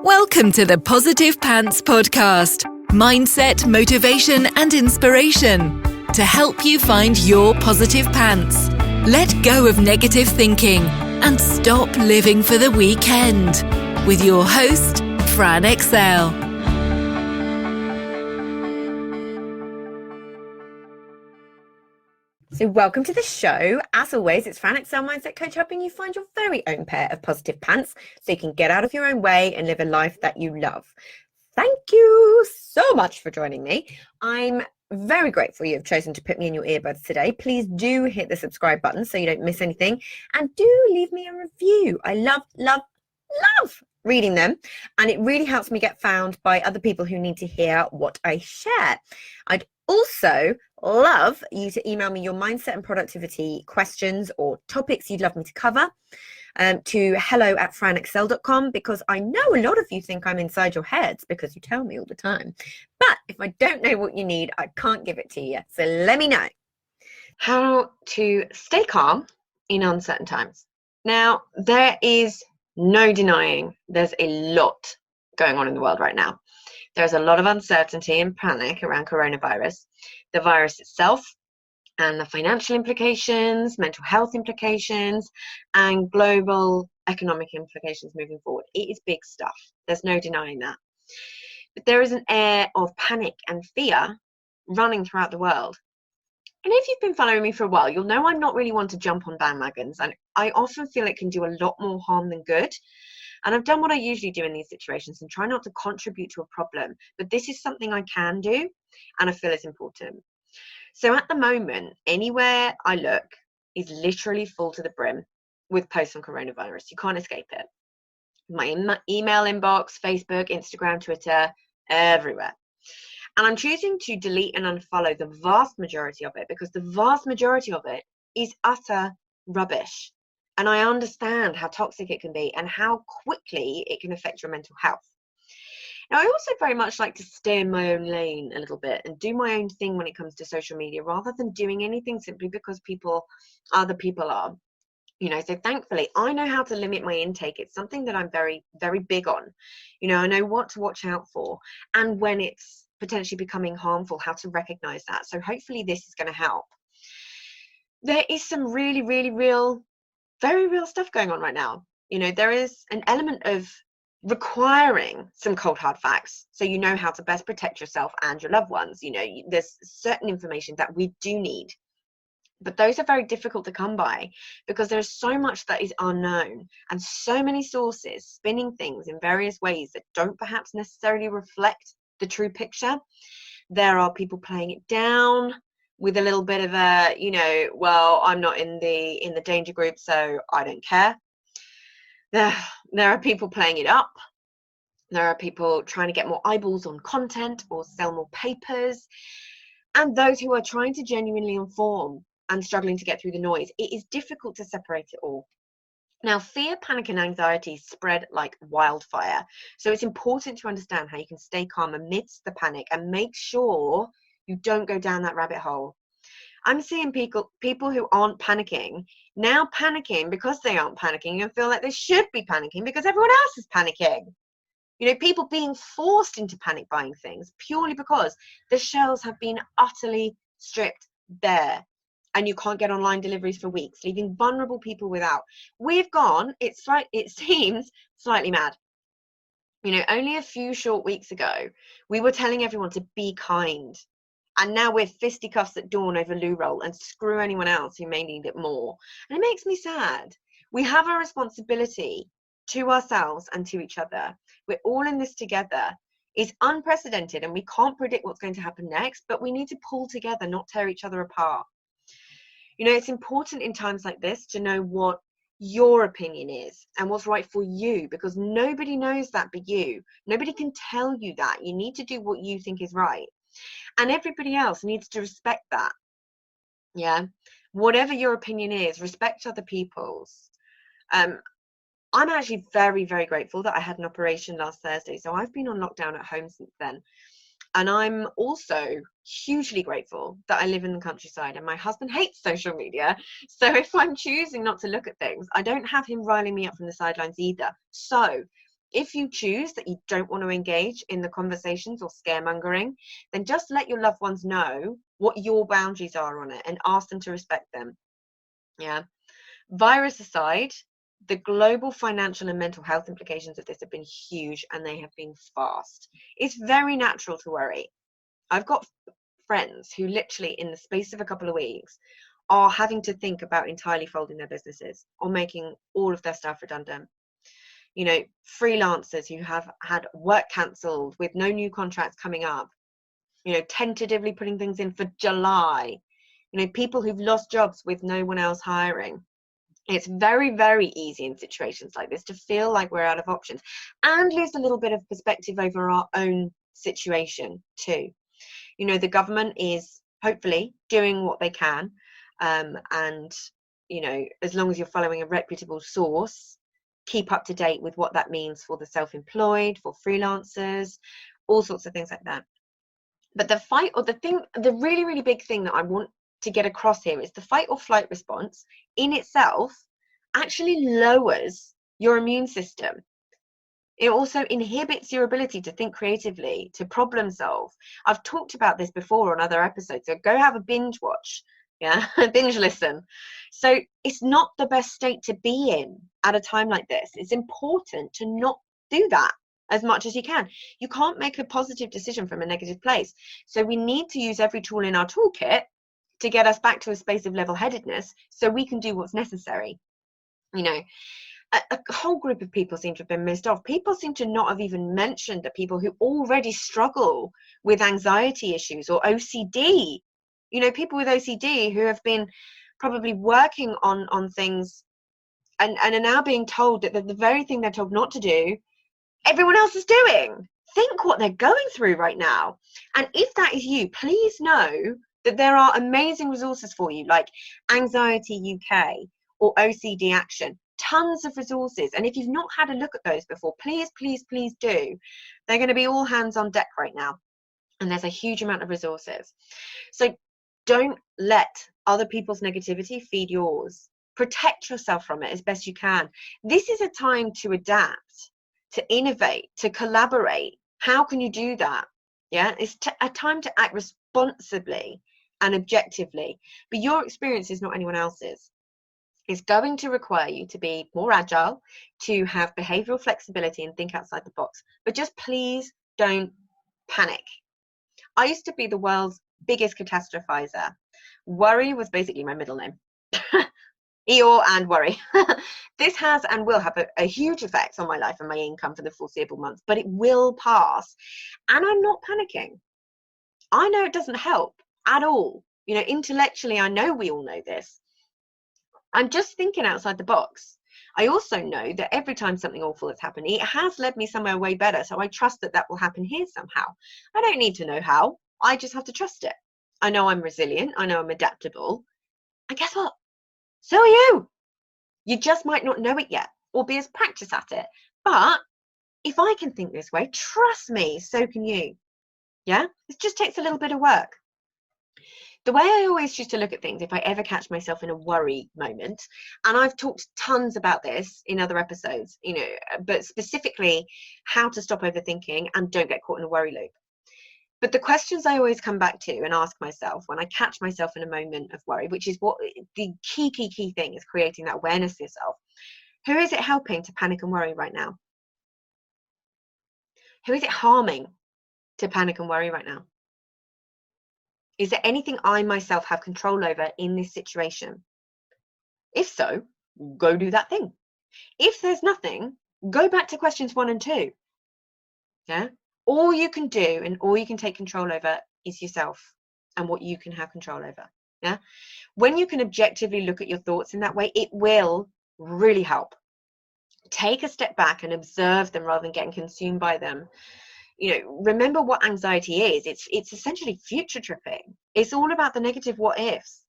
Welcome to the Positive Pants Podcast. Mindset, motivation, and inspiration to help you find your positive pants. Let go of negative thinking and stop living for the weekend. With your host, Fran Excel. So welcome to the show. As always, it's Fran Excel Mindset Coach, helping you find your very own pair of positive pants so you can get out of your own way and live a life that you love. Thank you so much for joining me. I'm very grateful you've chosen to put me in your earbuds today. Please do hit the subscribe button so you don't miss anything, and do leave me a review. I love reading them, and it really helps me get found by other people who need to hear what I share. I'd also love you to email me your mindset and productivity questions or topics you'd love me to cover to hello@franexcel.com, because I know a lot of you think I'm inside your heads because you tell me all the time. But if I don't know what you need, I can't give it to you. So let me know. How to stay calm in uncertain times. Now, there is no denying there's a lot going on in the world right now. There's a lot of uncertainty and panic around coronavirus, the virus itself, and the financial implications, mental health implications, and global economic implications moving forward. It is big stuff. There's no denying that. But there is an air of panic and fear running throughout the world. And if you've been following me for a while, you'll know I'm not really one to jump on bandwagons, and I often feel it can do a lot more harm than good. And I've done what I usually do in these situations and try not to contribute to a problem, but this is something I can do, and I feel it's important. So at the moment, anywhere I look is literally full to the brim with posts on coronavirus. You can't escape it. My email inbox, Facebook, Instagram, Twitter, everywhere. And I'm choosing to delete and unfollow the vast majority of it, because the vast majority of it is utter rubbish. And I understand how toxic it can be and how quickly it can affect your mental health. Now, I also very much like to stay in my own lane a little bit and do my own thing when it comes to social media, rather than doing anything simply because other people are. So thankfully, I know how to limit my intake. It's something that I'm very, very big on. I know what to watch out for, and when it's potentially becoming harmful, how to recognize that. So hopefully this is going to help. There is some really, really very real stuff going on right now. There is an element of requiring some cold hard facts, so you know how to best protect yourself and your loved ones. There's certain information that we do need, but those are very difficult to come by because there's so much that is unknown, and so many sources spinning things in various ways that don't perhaps necessarily reflect the true picture. There are people playing it down with a little bit of a, well, I'm not in the danger group, so I don't care. There are people playing it up. There are people trying to get more eyeballs on content or sell more papers. And those who are trying to genuinely inform and struggling to get through the noise. It is difficult to separate it all. Now, fear, panic, and anxiety spread like wildfire. So it's important to understand how you can stay calm amidst the panic and make sure you don't go down that rabbit hole. I'm seeing people who aren't panicking now panicking because they aren't panicking and feel like they should be panicking because everyone else is panicking. People being forced into panic buying things purely because the shelves have been utterly stripped bare and you can't get online deliveries for weeks, leaving vulnerable people without. We've gone, it seems, slightly mad. Only a few short weeks ago, we were telling everyone to be kind. And now we're fisticuffs at dawn over loo roll and screw anyone else who may need it more. And it makes me sad. We have a responsibility to ourselves and to each other. We're all in this together. It's unprecedented and we can't predict what's going to happen next, but we need to pull together, not tear each other apart. It's important in times like this to know what your opinion is and what's right for you, because nobody knows that but you. Nobody can tell you that. You need to do what you think is right. And everybody else needs to respect that. Yeah. Whatever your opinion is, respect other people's. I'm actually very, very grateful that I had an operation last Thursday. So I've been on lockdown at home since then. And I'm also hugely grateful that I live in the countryside and my husband hates social media. So if I'm choosing not to look at things, I don't have him riling me up from the sidelines either. So If you choose that you don't want to engage in the conversations or scaremongering, then just let your loved ones know what your boundaries are on it and ask them to respect them. Yeah. Virus aside, the global financial and mental health implications of this have been huge, and they have been fast. It's very natural to worry. I've got friends who literally in the space of a couple of weeks are having to think about entirely folding their businesses or making all of their staff redundant. You know, freelancers who have had work cancelled with no new contracts coming up, you know, tentatively putting things in for July, you know, people who've lost jobs with no one else hiring. It's very, very easy in situations like this to feel like we're out of options and lose a little bit of perspective over our own situation too. You know, the government is hopefully doing what they can, and, you know, as long as you're following a reputable source, keep up to date with what that means for the self-employed, for freelancers, all sorts of things like that. But the really, really big thing that I want to get across here is the fight or flight response in itself actually lowers your immune system. It also inhibits your ability to think creatively, to problem solve. I've talked about this before on other episodes, so go have a binge watch, yeah, binge listen. So it's not the best state to be in at a time like this. It's important to not do that as much as you can. You can't make a positive decision from a negative place. So we need to use every tool in our toolkit to get us back to a space of level-headedness so we can do what's necessary. You know, a whole group of people seem to have been missed off. People seem to not have even mentioned the people who already struggle with anxiety issues or OCD. You know, people with OCD who have been probably working on things and are now being told that the very thing they're told not to do, everyone else is doing. Think what they're going through right now. And if that is you, please know that there are amazing resources for you, like Anxiety UK or OCD Action. Tons of resources, and if you've not had a look at those before, please do. They're going to be all hands on deck right now, and there's a huge amount of resources. So don't let other people's negativity feed yours. Protect yourself from it as best you can. This is a time to adapt, to innovate, to collaborate. How can you do that? Yeah, it's a time to act responsibly and objectively, but your experience is not anyone else's. Is going to require you to be more agile, to have behavioral flexibility and think outside the box. But just please don't panic. I used to be the world's biggest catastrophizer. Worry was basically my middle name. Eeyore and worry. This has and will have a huge effect on my life and my income for the foreseeable months, but it will pass. And I'm not panicking. I know it doesn't help at all. You know, intellectually, I know we all know this. I'm just thinking outside the box. I also know that every time something awful has happened, it has led me somewhere way better. So I trust that that will happen here somehow. I don't need to know how. I just have to trust it. I know I'm resilient. I know I'm adaptable. And guess what? So are you. You just might not know it yet or be as practiced at it. But if I can think this way, trust me, so can you. Yeah? It just takes a little bit of work. The way I always choose to look at things, if I ever catch myself in a worry moment, and I've talked tons about this in other episodes, you know, but specifically how to stop overthinking and don't get caught in a worry loop. But the questions I always come back to and ask myself when I catch myself in a moment of worry, which is what the key thing is, creating that awareness of yourself. Who is it helping to panic and worry right now? Who is it harming to panic and worry right now? Is there anything I myself have control over in this situation? If so, go do that thing. If there's nothing, go back to questions 1 and 2. Yeah? All you can do and all you can take control over is yourself and what you can have control over. Yeah? When you can objectively look at your thoughts in that way, it will really help. Take a step back and observe them rather than getting consumed by them. You know, remember what anxiety is. It's essentially future tripping. It's all about the negative what ifs.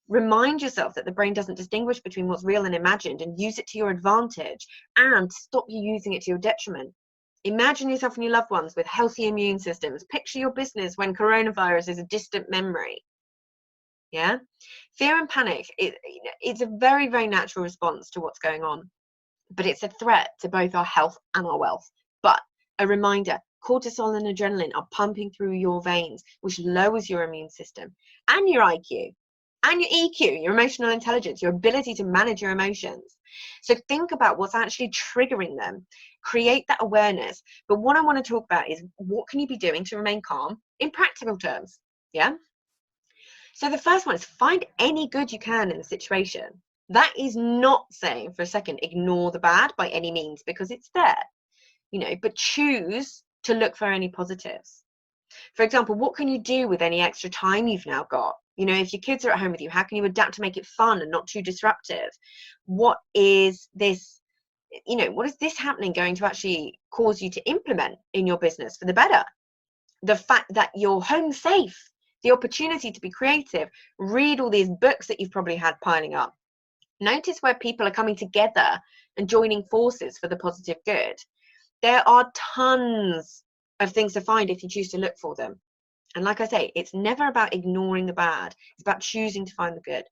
Remind yourself that the brain doesn't distinguish between what's real and imagined, and use it to your advantage, and stop you using it to your detriment. Imagine yourself and your loved ones with healthy immune systems. Picture your business when coronavirus is a distant memory. Yeah? Fear and panic, it's a very, very natural response to what's going on. but it's a threat to both our health and our wealth. But a reminder, cortisol and adrenaline are pumping through your veins, which lowers your immune system and your IQ and your EQ, your emotional intelligence, your ability to manage your emotions. So think about what's actually triggering them. Create that awareness. But what I want to talk about is, what can you be doing to remain calm in practical terms? Yeah. So the first one is, find any good you can in the situation. That is not saying for a second, ignore the bad by any means, because it's there, but choose to look for any positives. For example, what can you do with any extra time you've now got? If your kids are at home with you, how can you adapt to make it fun and not too disruptive? What is this, what is this happening going to actually cause you to implement in your business for the better? The fact that you're home safe, the opportunity to be creative, read all these books that you've probably had piling up. Notice where people are coming together and joining forces for the positive good. There are tons of things to find if you choose to look for them. And like I say, it's never about ignoring the bad. It's about choosing to find the good.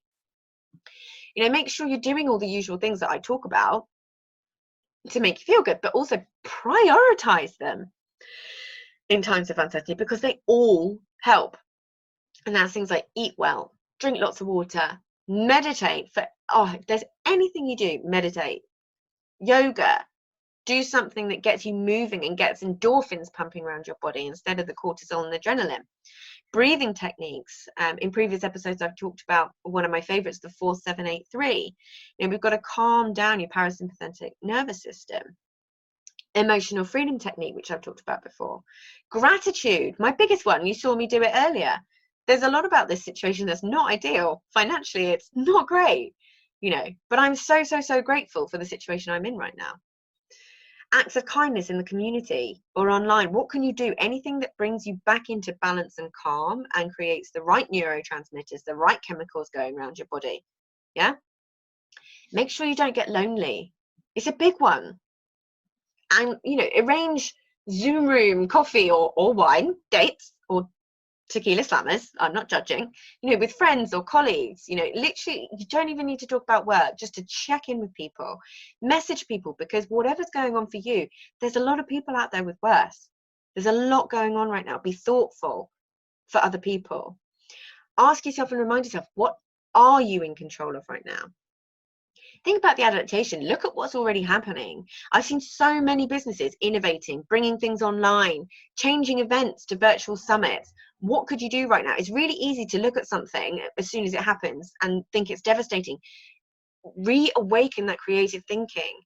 Make sure you're doing all the usual things that I talk about to make you feel good, but also prioritize them in times of uncertainty, because they all help. And that's things like eat well, drink lots of water, meditate. If there's anything you do, meditate, yoga, do something that gets you moving and gets endorphins pumping around your body instead of the cortisol and adrenaline. Breathing techniques. In previous episodes, I've talked about one of my favorites, the 4-7-8-3. We've got to calm down your parasympathetic nervous system. Emotional freedom technique, which I've talked about before. Gratitude, my biggest one. You saw me do it earlier. There's a lot about this situation that's not ideal. Financially, it's not great, but I'm so, so, so grateful for the situation I'm in right now. Acts of kindness in the community or online. What can you do? Anything that brings you back into balance and calm and creates the right neurotransmitters, the right chemicals going around your body. Yeah. Make sure you don't get lonely. It's a big one. And, arrange Zoom room, coffee or wine dates or tequila slammers. I'm not judging, with friends or colleagues. Literally, you don't even need to talk about work, just to check in with people, message people, because whatever's going on for you, there's a lot of people out there with worse. There's a lot going on right now. Be thoughtful for other people. Ask yourself and remind yourself, what are you in control of right now? Think about the adaptation. Look at what's already happening. I've seen so many businesses innovating, bringing things online, changing events to virtual summits. What could you do right now? It's really easy to look at something as soon as it happens and think it's devastating. Reawaken that creative thinking.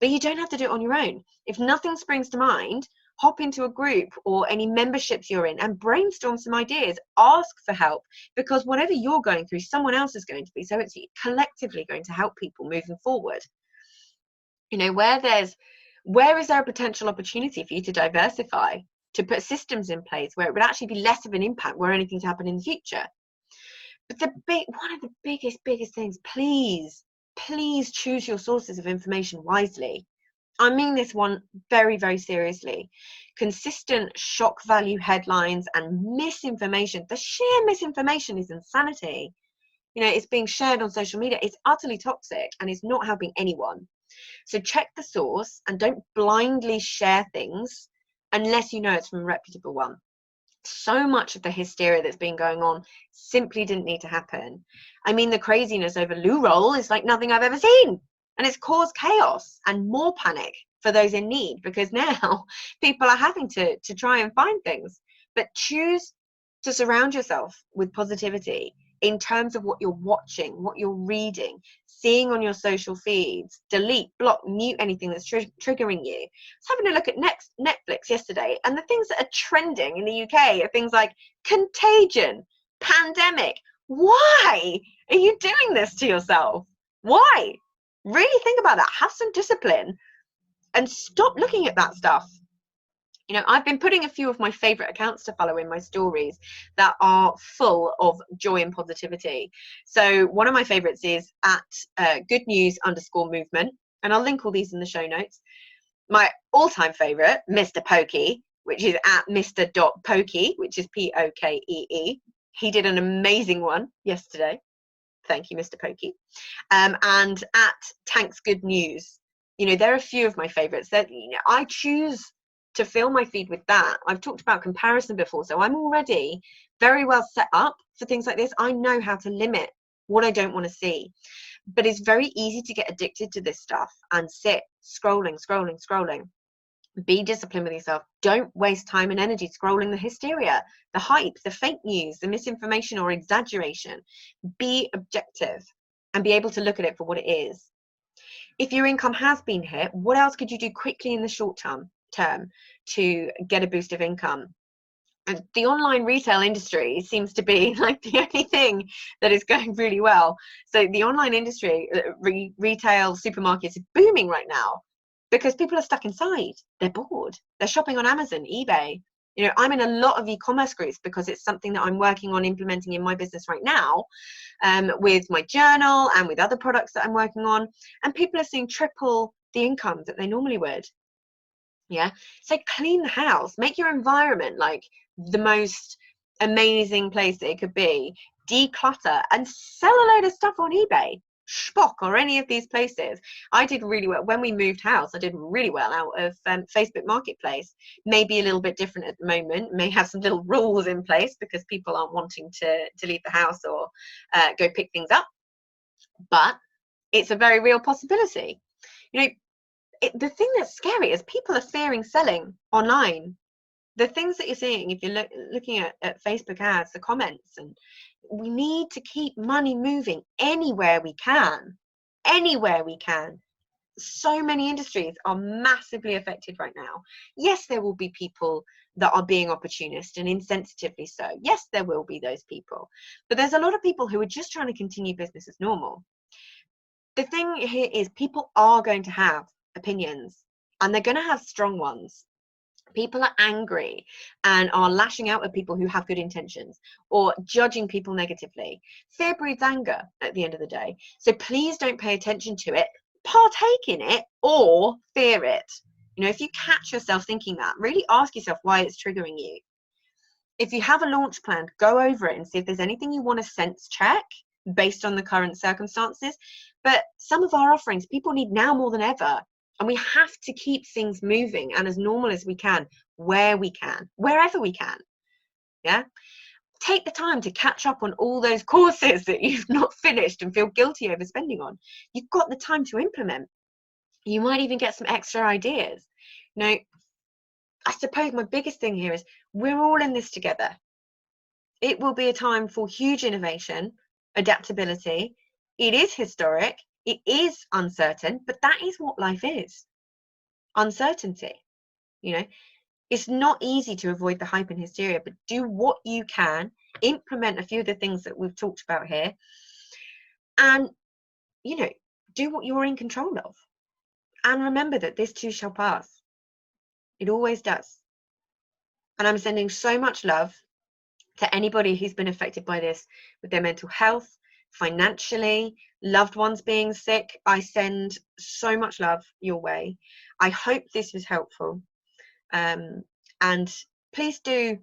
But you don't have to do it on your own. If nothing springs to mind, hop into a group or any memberships you're in and brainstorm some ideas. Ask for help, because whatever you're going through, someone else is going to be. So it's collectively going to help people moving forward. Where is there a potential opportunity for you to diversify, to put systems in place where it would actually be less of an impact were anything to happen in the future? But one of the biggest things, please choose your sources of information wisely. I mean this one very, very seriously. Consistent shock value headlines and misinformation. The sheer misinformation is insanity. It's being shared on social media. It's utterly toxic and it's not helping anyone. So check the source and don't blindly share things unless you know it's from a reputable one. So much of the hysteria that's been going on simply didn't need to happen. I mean, the craziness over loo roll is like nothing I've ever seen. And it's caused chaos and more panic for those in need, because now people are having to try and find things. But choose to surround yourself with positivity in terms of what you're watching, what you're reading, seeing on your social feeds. Delete, block, mute anything that's triggering you. I was having a look at Netflix yesterday, and the things that are trending in the UK are things like contagion, pandemic. Why are you doing this to yourself? Why? Really think about that. Have some discipline and stop looking at that stuff. I've been putting a few of my favorite accounts to follow in my stories that are full of joy and positivity. So one of my favorites is at good news_movement, and I'll link all these in the show notes. My all-time favorite, Mr. Pokey, which is at Mr.Pokey, which is Pokee. He did an amazing one yesterday. Thank you, Mr. Pokey. And at Tank's Good News. You know, there are a few of my favorites that, you know, I choose to fill my feed with that. I've talked about comparison before, so I'm already very well set up for things like this. I know how to limit what I don't want to see. But it's very easy to get addicted to this stuff and sit scrolling. Be disciplined with yourself. Don't waste time and energy scrolling the hysteria, the hype, the fake news, the misinformation or exaggeration. Be objective and be able to look at it for what it is. If your income has been hit, what else could you do quickly in the short term to get a boost of income? And the online retail industry seems to be like the only thing that is going really well. So the online industry, retail supermarkets, is booming right now because people are stuck inside. They're bored. They're shopping on Amazon, eBay. You know, I'm in a lot of e-commerce groups because it's something that I'm working on implementing in my business right now, with my journal and with other products that I'm working on. And people are seeing triple the income that they normally would. Yeah. So clean the house, make your environment like the most amazing place it could be. Declutter and sell a load of stuff on eBay, Spock, or any of these places. I did really well when we moved house. I did really well out of Facebook Marketplace. Maybe a little bit different at the moment. May have some little rules in place because people aren't wanting to leave the house or go pick things up. But it's a very real possibility. You know, the thing that's scary is people are fearing selling online. The things that you're seeing, if you're looking at Facebook ads, the comments, and we need to keep money moving anywhere we can. So many industries are massively affected right now. Yes, there will be people that are being opportunist and insensitively so. Yes, there will be those people. But there's a lot of people who are just trying to continue business as normal. The thing here is people are going to have opinions, and they're going to have strong ones. People are angry and are lashing out at people who have good intentions or judging people negatively. Fear breeds anger at the end of the day. So please don't pay attention to it, partake in it, or fear it. You know, if you catch yourself thinking that, really ask yourself why it's triggering you. If you have a launch plan, go over it and see if there's anything you want to sense check based on the current circumstances. But some of our offerings people need now more than ever. And we have to keep things moving and as normal as we can, wherever we can. Yeah. Take the time to catch up on all those courses that you've not finished and feel guilty over spending on. You've got the time to implement. You might even get some extra ideas. You know, I suppose my biggest thing here is we're all in this together. It will be a time for huge innovation, adaptability. It is historic. It is uncertain, but that is what life is. Uncertainty. You know, it's not easy to avoid the hype and hysteria, but do what you can, implement a few of the things that we've talked about here, and, you know, do what you're in control of. And remember that this too shall pass. It always does. And I'm sending so much love to anybody who's been affected by this with their mental health, financially, loved ones being sick. I send so much love your way. I hope this was helpful. And please do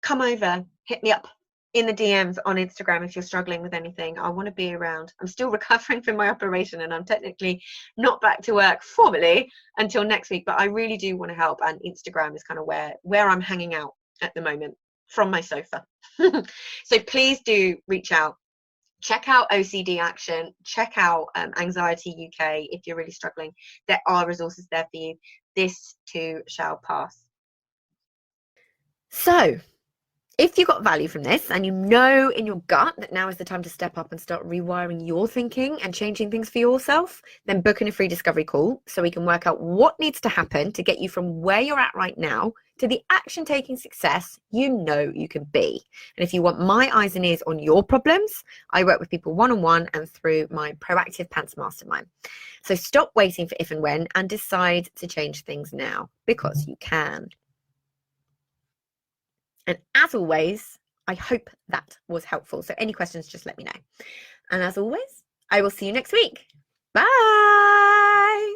come over, hit me up in the DMs on Instagram if you're struggling with anything. I want to be around. I'm still recovering from my operation and I'm technically not back to work formally until next week, but I really do want to help, and Instagram is kind of where I'm hanging out at the moment from my sofa. So please do reach out. Check out OCD Action, check out Anxiety UK if you're really struggling. There are resources there for you. This too shall pass. So, if you got value from this and you know in your gut that now is the time to step up and start rewiring your thinking and changing things for yourself, then book in a free discovery call so we can work out what needs to happen to get you from where you're at right now to the action-taking success you know you can be. And if you want my eyes and ears on your problems, I work with people one-on-one and through my Proactive Pants Mastermind. So stop waiting for if and when and decide to change things now, because you can. And as always, I hope that was helpful. So any questions, just let me know. And as always, I will see you next week. Bye.